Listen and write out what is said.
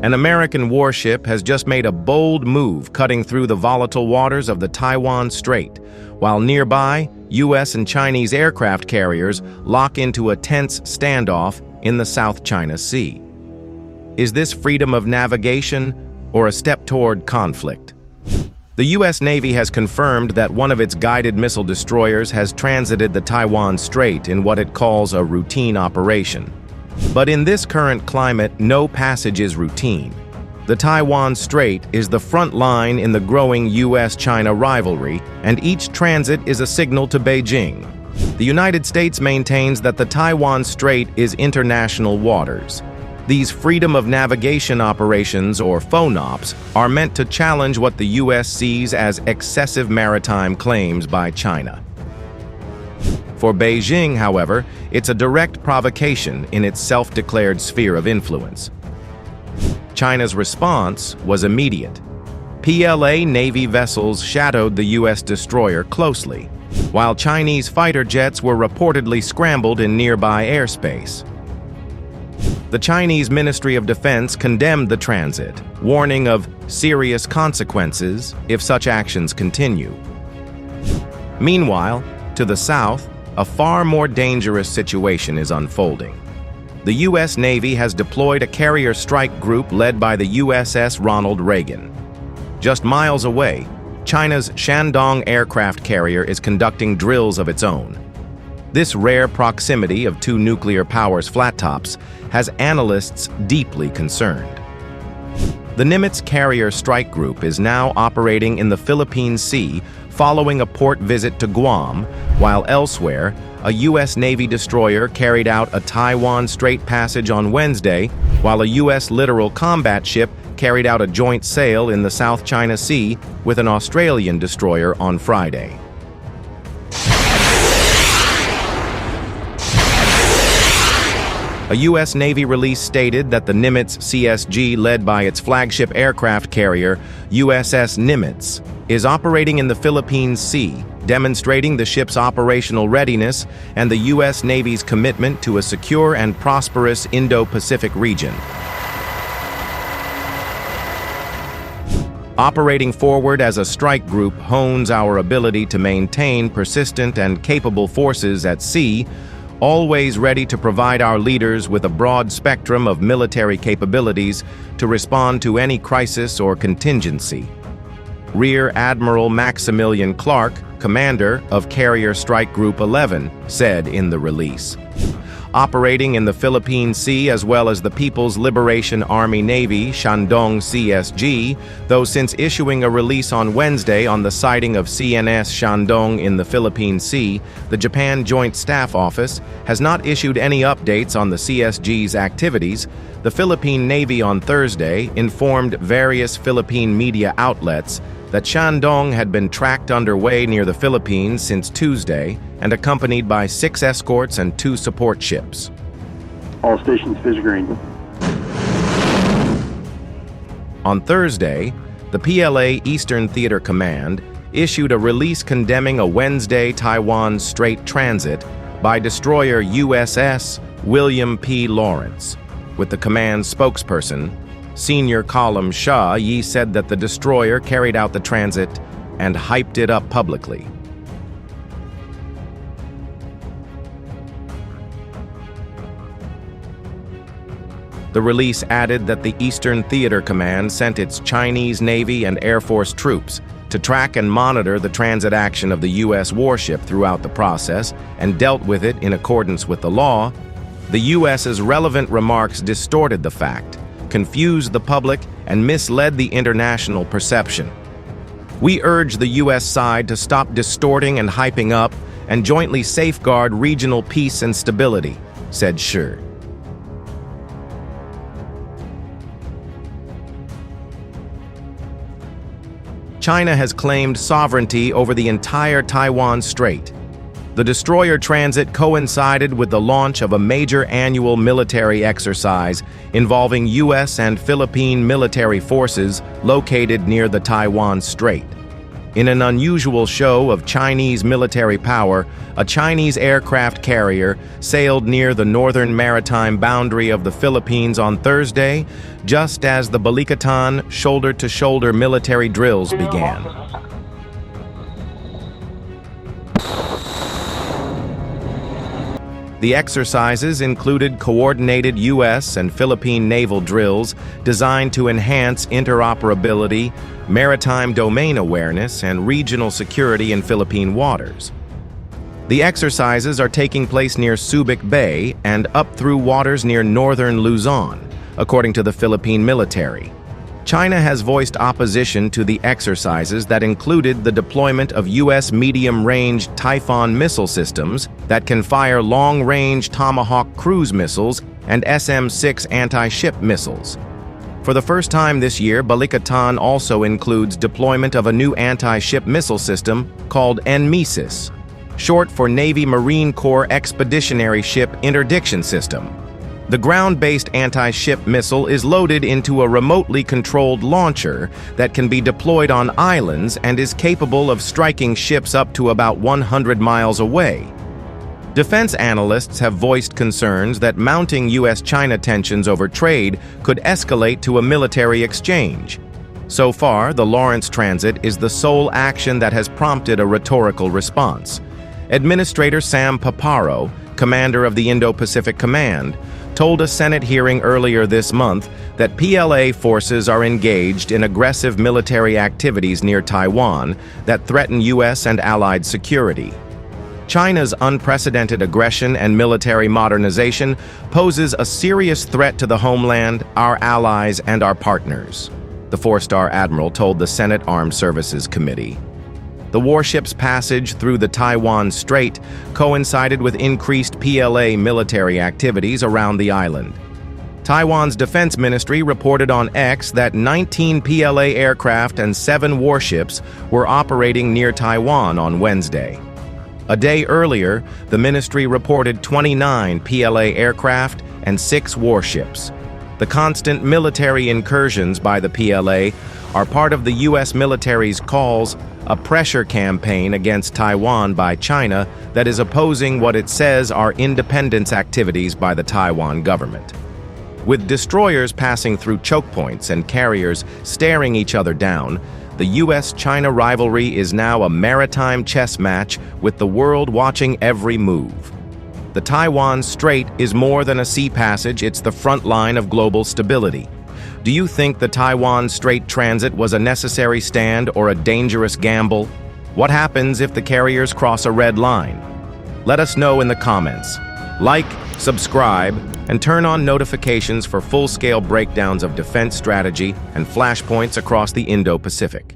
An American warship has just made a bold move cutting through the volatile waters of the Taiwan Strait, while nearby, U.S. and Chinese aircraft carriers lock into a tense standoff in the South China Sea. Is this freedom of navigation or a step toward conflict? The U.S. Navy has confirmed that one of its guided missile destroyers has transited the Taiwan Strait in what it calls a routine operation. But in this current climate, no passage is routine. The Taiwan Strait is the front line in the growing U.S.-China rivalry, and each transit is a signal to Beijing. The United States maintains that the Taiwan Strait is international waters. These freedom of navigation operations, or FONOPs, are meant to challenge what the U.S. sees as excessive maritime claims by China. For Beijing, however, it's a direct provocation in its self-declared sphere of influence. China's response was immediate. PLA Navy vessels shadowed the U.S. destroyer closely, while Chinese fighter jets were reportedly scrambled in nearby airspace. The Chinese Ministry of Defense condemned the transit, warning of serious consequences if such actions continue. Meanwhile, to the south, a far more dangerous situation is unfolding. The U.S. Navy has deployed a carrier strike group led by the USS Ronald Reagan. Just miles away, China's Shandong aircraft carrier is conducting drills of its own. This rare proximity of two nuclear powers' flat tops has analysts deeply concerned. The Nimitz Carrier Strike Group is now operating in the Philippine Sea following a port visit to Guam, while elsewhere, a U.S. Navy destroyer carried out a Taiwan Strait passage on Wednesday, while a U.S. littoral combat ship carried out a joint sail in the South China Sea with an Australian destroyer on Friday. A U.S. Navy release stated that the Nimitz CSG, led by its flagship aircraft carrier, USS Nimitz, is operating in the Philippine Sea, demonstrating the ship's operational readiness and the U.S. Navy's commitment to a secure and prosperous Indo-Pacific region. Operating forward as a strike group hones our ability to maintain persistent and capable forces at sea, always ready to provide our leaders with a broad spectrum of military capabilities to respond to any crisis or contingency. Rear Admiral Maximilian Clark, commander of Carrier Strike Group 11, said in the release. Operating in the Philippine Sea as well as the People's Liberation Army Navy Shandong CSG, though since issuing a release on Wednesday on the sighting of CNS Shandong in the Philippine Sea, the Japan Joint Staff Office has not issued any updates on the CSG's activities. The Philippine Navy on Thursday informed various Philippine media outlets that Shandong had been tracked underway near the Philippines since Tuesday and accompanied by 6 escorts and 2 support ships. All stations, fish green. On Thursday, the PLA Eastern Theater Command issued a release condemning a Wednesday Taiwan Strait transit by destroyer USS William P. Lawrence, with the command's spokesperson, Senior Column Shah Yi, said that the destroyer carried out the transit and hyped it up publicly. The release added that the Eastern Theater Command sent its Chinese Navy and Air Force troops to track and monitor the transit action of the U.S. warship throughout the process and dealt with it in accordance with the law. The U.S.'s relevant remarks distorted the fact, confused the public, and misled the international perception. We urge the U.S. side to stop distorting and hyping up and jointly safeguard regional peace and stability, said Shi. China has claimed sovereignty over the entire Taiwan Strait. The destroyer transit coincided with the launch of a major annual military exercise involving U.S. and Philippine military forces located near the Taiwan Strait. In an unusual show of Chinese military power, a Chinese aircraft carrier sailed near the northern maritime boundary of the Philippines on Thursday, just as the Balikatan shoulder-to-shoulder military drills began. The exercises included coordinated U.S. and Philippine naval drills designed to enhance interoperability, maritime domain awareness, and regional security in Philippine waters. The exercises are taking place near Subic Bay and up through waters near northern Luzon, according to the Philippine military. China has voiced opposition to the exercises that included the deployment of U.S. medium-range Typhoon missile systems that can fire long-range Tomahawk cruise missiles and SM-6 anti-ship missiles. For the first time this year, Balikatan also includes deployment of a new anti-ship missile system called NMESIS, short for Navy Marine Corps Expeditionary Ship Interdiction System. The ground-based anti-ship missile is loaded into a remotely controlled launcher that can be deployed on islands and is capable of striking ships up to about 100 miles away. Defense analysts have voiced concerns that mounting U.S.-China tensions over trade could escalate to a military exchange. So far, the Lawrence Transit is the sole action that has prompted a rhetorical response. Administrator Sam Paparo, commander of the Indo-Pacific Command, told a Senate hearing earlier this month that PLA forces are engaged in aggressive military activities near Taiwan that threaten U.S. and allied security. China's unprecedented aggression and military modernization poses a serious threat to the homeland, our allies, and our partners, the four-star admiral told the Senate Armed Services Committee. The warship's passage through the Taiwan Strait coincided with increased PLA military activities around the island. Taiwan's defense ministry reported on X that 19 PLA aircraft and 7 warships were operating near Taiwan on Wednesday. A day earlier, the ministry reported 29 PLA aircraft and 6 warships. The constant military incursions by the PLA are part of the U.S. military's calls a pressure campaign against Taiwan by China that is opposing what it says are independence activities by the Taiwan government. With destroyers passing through choke points and carriers staring each other down, the U.S.-China rivalry is now a maritime chess match with the world watching every move. The Taiwan Strait is more than a sea passage, it's the front line of global stability. Do you think the Taiwan Strait transit was a necessary stand or a dangerous gamble? What happens if the carriers cross a red line? Let us know in the comments. Like, subscribe, and turn on notifications for full-scale breakdowns of defense strategy and flashpoints across the Indo-Pacific.